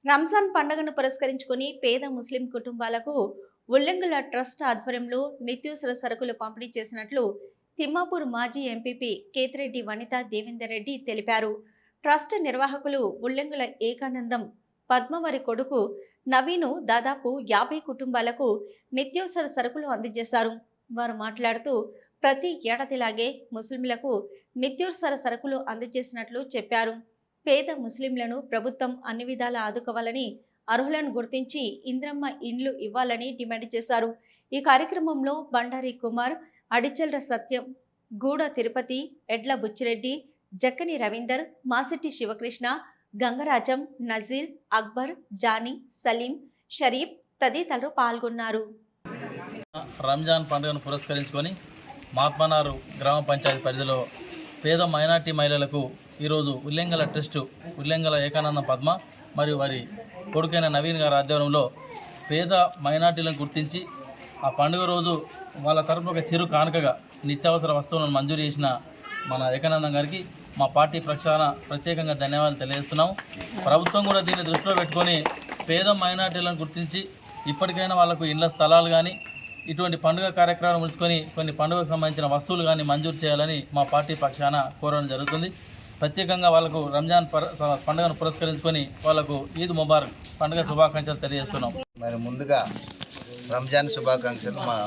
రంజాన్ పండుగను పురస్కరించుకుని పేద ముస్లిం కుటుంబాలకు ఉల్లంగుల ట్రస్ట్ ఆధ్వర్యంలో నిత్యావసర సరుకులు పంపిణీ చేసినట్లు తిమ్మాపూర్ మాజీ ఎంపీపీ కేతిరెడ్డి వనిత దేవేందర్ రెడ్డి తెలిపారు. ట్రస్ట్ నిర్వాహకులు ఉల్లంగుల ఏకానందం పద్మవారి కొడుకు నవీను దాదాపు 50 కుటుంబాలకు నిత్యావసర సరుకులు అందజేశారు. వారు మాట్లాడుతూ ప్రతి ఏడాదిలాగే ముస్లింలకు నిత్యావసర సరుకులు అందజేసినట్లు చెప్పారు. పేద ముస్లింలను ప్రభుత్వం అన్ని విధాలా ఆదుకోవాలని, అర్హులను గుర్తించి ఇంద్రమ్మ ఇండ్లు ఇవ్వాలని డిమాండ్ చేశారు. ఈ కార్యక్రమంలో బండారి కుమార్, అడిచెల్ర సత్యం, గూడ తిరుపతి, ఎడ్ల బుచ్చిరెడ్డి, జక్కని రవీందర్, మాసిటి శివకృష్ణ, గంగరాజం, నజీర్, అక్బర్, జానీ, సలీం, షరీఫ్ తదితరులు పాల్గొన్నారు. రంజాన్ పండుగను పురస్కరించుకొని మహాత్మానారు గ్రామ పంచాయతీ పరిధిలో పేద మైనార్టీ మహిళలకు ఈరోజు ఉల్లంగల ట్రస్టు ఉల్లంగల ఏకానంద పద్మ మరియు వారి కొడుకైన నవీన్ గారి ఆధ్వర్యంలో పేద మైనార్టీలను గుర్తించి ఆ పండుగ రోజు వాళ్ళ తరపున ఒక చిరు కానుకగా నిత్యావసర వస్తువులను మంజూరు చేసిన మన ఏకానందం గారికి మా పార్టీ పక్షాన ప్రత్యేకంగా ధన్యవాదాలు తెలియజేస్తున్నాము. ప్రభుత్వం కూడా దీన్ని దృష్టిలో పెట్టుకొని పేద మైనార్టీలను గుర్తించి ఇప్పటికైనా వాళ్ళకు ఇళ్ల స్థలాలు కానీ ఇటువంటి పండుగ కార్యక్రమాలు ఉంచుకొని కొన్ని పండుగకు సంబంధించిన వస్తువులు కానీ మంజూరు చేయాలని మా పార్టీ పక్షాన కోరడం జరుగుతుంది. ప్రత్యేకంగా వాళ్ళకు రంజాన్ పండుగను పురస్కరించుకొని వాళ్ళకు ఈద్ ముబారక్ పండుగ శుభాకాంక్షలు తెలియజేస్తున్నాం. మరి ముందుగా రంజాన్ శుభాకాంక్షలు మా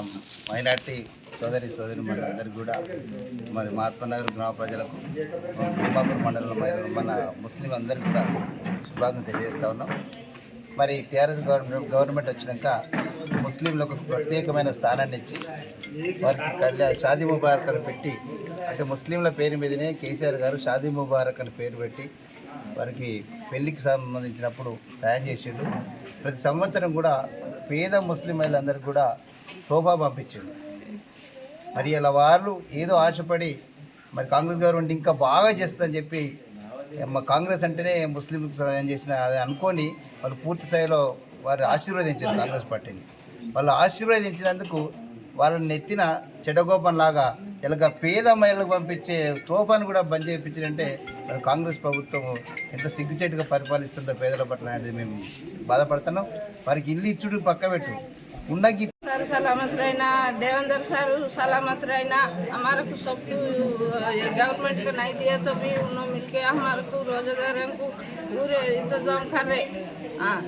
మైనార్టీ సోదరి మనందరికీ కూడా, మరి మహాత్మానగర్ గ్రామ ప్రజలకు, తిమ్మాపూర్ మండలంలో మన ముస్లిం అందరికీ కూడా శుభాకాంక్షలు తెలియజేస్తూ ఉన్నాం. మరి టీఆర్ఎస్ గవర్నమెంట్ వచ్చినాక ముస్లింలకు ప్రత్యేకమైన స్థానాన్ని ఇచ్చి వారికి షాదీ ముబారక్ అని పెట్టి, అంటే ముస్లింల పేరు మీదనే కేసీఆర్ గారు షాదీ ముబారక్ అని పేరు పెట్టి వారికి పెళ్లికి సంబంధించినప్పుడు సాయం చేసిండు. ప్రతి సంవత్సరం కూడా పేద ముస్లిం మహిళలందరికీ కూడా తోఫా పంపించిండు. మరి ఇలా వాళ్ళు ఏదో ఆశపడి మరి కాంగ్రెస్ గవర్నమెంట్ ఇంకా బాగా చేస్తుందని చెప్పి, కాంగ్రెస్ అంటేనే ముస్లింలకు సహాయం చేసిన అది అనుకొని వాళ్ళు పూర్తి స్థాయిలో వారు ఆశీర్వదించారు కాంగ్రెస్ పార్టీని. వాళ్ళు ఆశీర్వదించినందుకు వాళ్ళని నెత్తిన చెడగోపంలాగా ఇలాగ పేద మహిళలకు పంపించే తోఫాను కూడా బంద్ చేయించారంటే మరి కాంగ్రెస్ ప్రభుత్వం ఎంత సిగ్గుచేటుగా పరిపాలిస్తుందో పేదల పట్ల అనేది మేము బాధపడుతున్నాం. వారికి ఇల్లు ఇచ్చుడు పక్క పెట్టు ఉన్నకి सर सलामत रहना, देवेंद्र सर सलामत रहना। हमारे को सब गवर्नमेंट को नहीं दिया तो भी उन्होंने मिलके हमारे को रोजगार को पूरे इंतजाम कर रहे। हाँ।